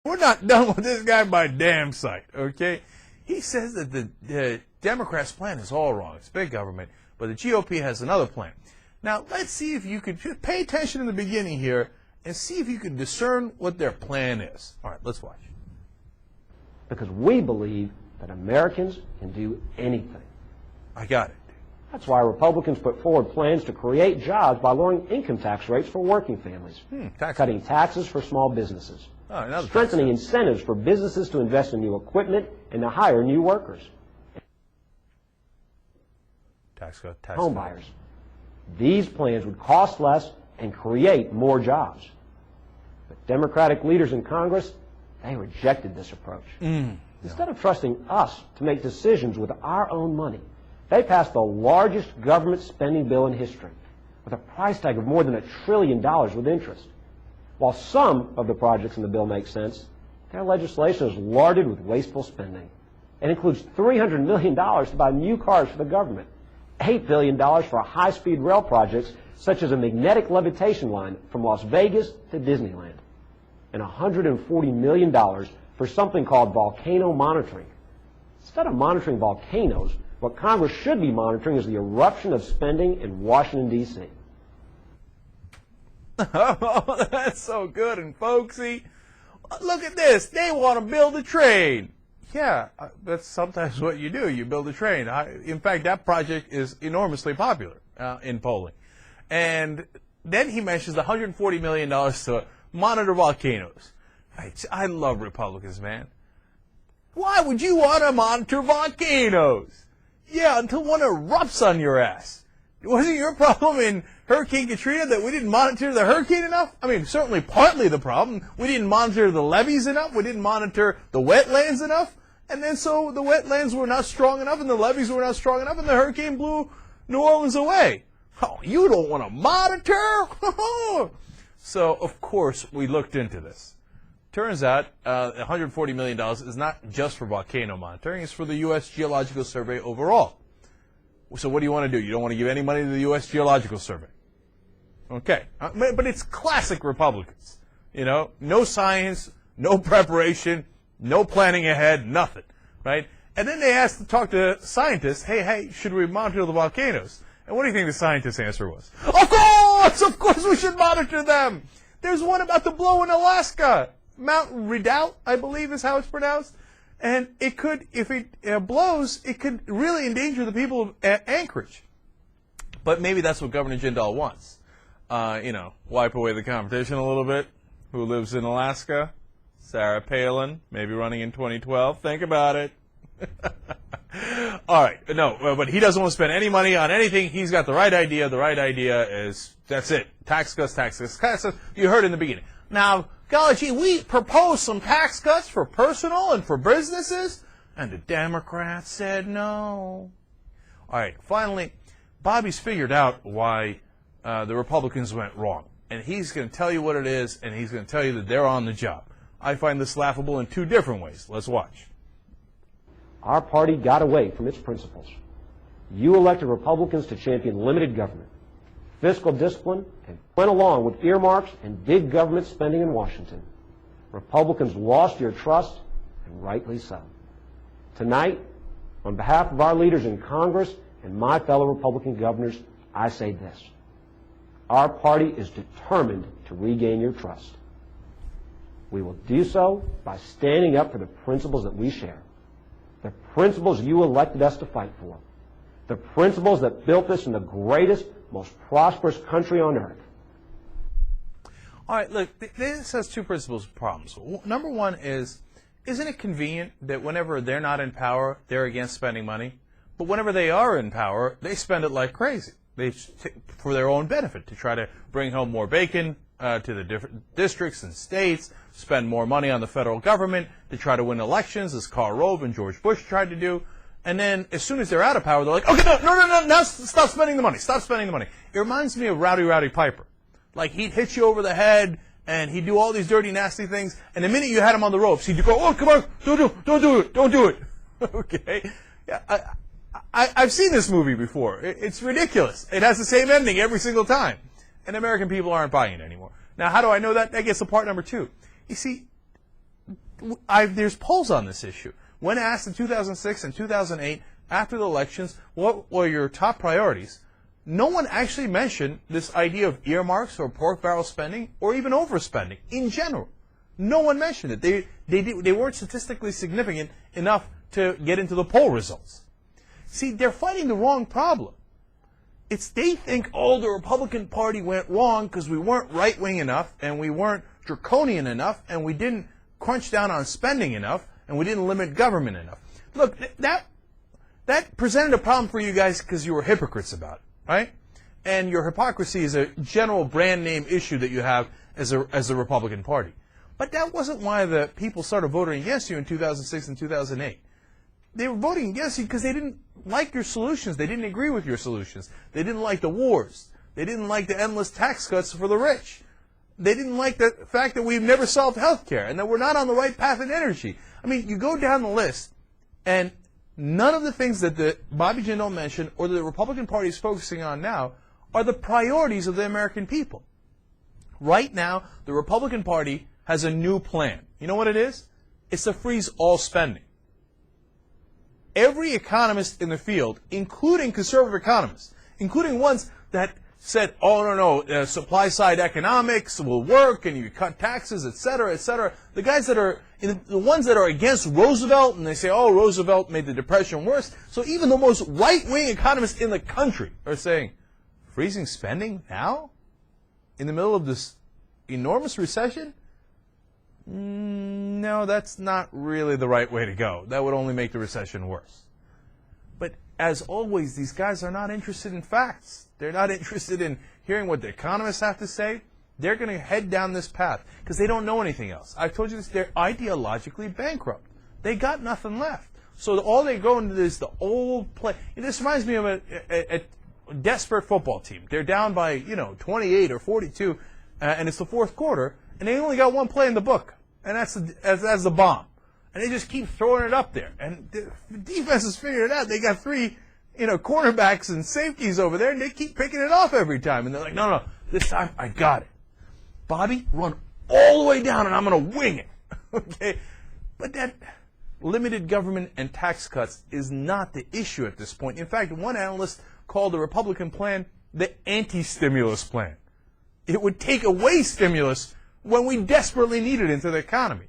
We're not done with this guy by damn sight, okay? He says that the Democrats' plan is all wrong. It's big government, but the GOP has another plan. Now, let's see if you could pay attention in the beginning here and see if you can discern what their plan is. All right, let's watch. Because we believe that Americans can do anything. I got it. That's why Republicans put forward plans to create jobs by lowering income tax rates for working families, cutting taxes for small businesses, strengthening incentives for businesses to invest in new equipment and to hire new workers. Home buyers. These plans would cost less and create more jobs. But Democratic leaders in Congress, they rejected this approach. Instead of trusting us to make decisions with our own money, they passed the largest government spending bill in history, with a price tag of more than $1 trillion with interest. While some of the projects in the bill make sense, their legislation is larded with wasteful spending. It includes $300 million to buy new cars for the government, $8 billion for high-speed rail projects such as a magnetic levitation line from Las Vegas to Disneyland, and $140 million for something called volcano monitoring. Instead of monitoring volcanoes, what Congress should be monitoring is the eruption of spending in Washington, D.C. Oh, that's so good and folksy. Look at this. They want to build a train. Yeah, that's sometimes what you do. You build a train. In fact, that project is enormously popular in polling. And then he mentions $140 million to monitor volcanoes. I love Republicans, man. Why would you want to monitor volcanoes? Yeah, until one erupts on your ass. Wasn't your problem in Hurricane Katrina that we didn't monitor the hurricane enough? I mean, certainly partly the problem. We didn't monitor the levees enough. We didn't monitor the wetlands enough. And then so the wetlands were not strong enough and the levees were not strong enough and the hurricane blew New Orleans away. Oh, you don't want to monitor? So, of course, we looked into this. Turns out $140 million is not just for volcano monitoring. It's for the U.S. Geological Survey overall. So what do you want to do? You don't want to give any money to the U.S. Geological Survey. Okay. But it's classic Republicans. You know, no science, no preparation, no planning ahead, nothing. Right? And then they asked to talk to scientists, hey, should we monitor the volcanoes? And what do you think the scientists' answer was? Of course we should monitor them. There's one about to blow in Alaska. Mount Redoubt, I believe is how it's pronounced. And it could, if it blows, it could really endanger the people of Anchorage. But maybe that's what Governor Jindal wants. Wipe away the competition a little bit. Who lives in Alaska? Sarah Palin, maybe running in 2012. Think about it. All right. No, but he doesn't want to spend any money on anything. He's got the right idea. The right idea is, that's it. Tax cuts, tax cuts, tax cuts. You heard in the beginning. Now, golly gee, we proposed some tax cuts for personal and for businesses, and the Democrats said no. All right, finally, Bobby's figured out why the Republicans went wrong, and he's going to tell you what it is, and he's going to tell you that they're on the job. I find this laughable in two different ways. Let's watch. Our party got away from its principles. You elected Republicans to champion limited government, fiscal discipline, and went along with earmarks and big government spending in Washington. Republicans lost your trust, and rightly so. Tonight, on behalf of our leaders in Congress and my fellow Republican governors, I say this. Our party is determined to regain your trust. We will do so by standing up for the principles that we share, the principles you elected us to fight for, the principles that built us in the greatest, most prosperous country on earth. All right, look, this has two principles problems. Number one is, isn't it convenient that whenever they're not in power, they're against spending money? But whenever they are in power, they spend it like crazy. For their own benefit, to try to bring home more bacon to the different districts and states, spend more money on the federal government, to try to win elections, as Karl Rove and George Bush tried to do. And then as soon as they're out of power, they're like, okay, no, now stop spending the money. Stop spending the money. It reminds me of Rowdy Piper. Like, he'd hit you over the head, and he'd do all these dirty, nasty things, and the minute you had him on the ropes, he'd go, oh, come on, don't do it. Okay? Yeah, I've seen this movie before. It's ridiculous. It has the same ending every single time. And American people aren't buying it anymore. Now, how do I know that? That gets to part number two. You see, there's polls on this issue. When asked in 2006 and 2008, after the elections, what were your top priorities, no one actually mentioned this idea of earmarks or pork barrel spending or even overspending in general. No one mentioned it. They weren't statistically significant enough to get into the poll results. See, they're fighting the wrong problem. They think, oh, the Republican Party went wrong because we weren't right-wing enough and we weren't draconian enough and we didn't crunch down on spending enough and we didn't limit government enough. Look, that presented a problem for you guys because you were hypocrites about it, right? And your hypocrisy is a general brand name issue that you have as a Republican Party. But that wasn't why the people started voting against you in 2006 and 2008. They were voting against you because they didn't like your solutions. They didn't agree with your solutions. They didn't like the wars. They didn't like the endless tax cuts for the rich. They didn't like the fact that we've never solved health care and that we're not on the right path in energy. I mean, you go down the list, and none of the things that Bobby Jindal mentioned or the Republican Party is focusing on now are the priorities of the American people. Right now, the Republican Party has a new plan. You know what it is? It's to freeze all spending. Every economist in the field, including conservative economists, including ones that said, oh, no, supply-side economics will work and you cut taxes, et cetera, the guys that are, the ones that are against Roosevelt and they say, oh, Roosevelt made the Depression worse. So even the most right-wing economists in the country are saying, freezing spending now? In the middle of this enormous recession? No, that's not really the right way to go. That would only make the recession worse. But as always, these guys are not interested in facts. They're not interested in hearing what the economists have to say. They're going to head down this path because they don't know anything else. I've told you this, they're ideologically bankrupt. They got nothing left. So all they go into is the old play. This reminds me of a desperate football team. They're down by, 28 or 42, and it's the fourth quarter, and they only got one play in the book, and that's the bomb. And they just keep throwing it up there. And the defense has figured it out. They got three, cornerbacks and safeties over there, and they keep picking it off every time. And they're like, no, this time I got it. Bobby, run all the way down, and I'm going to wing it. Okay? But that limited government and tax cuts is not the issue at this point. In fact, one analyst called the Republican plan the anti-stimulus plan. It would take away stimulus when we desperately need it into the economy.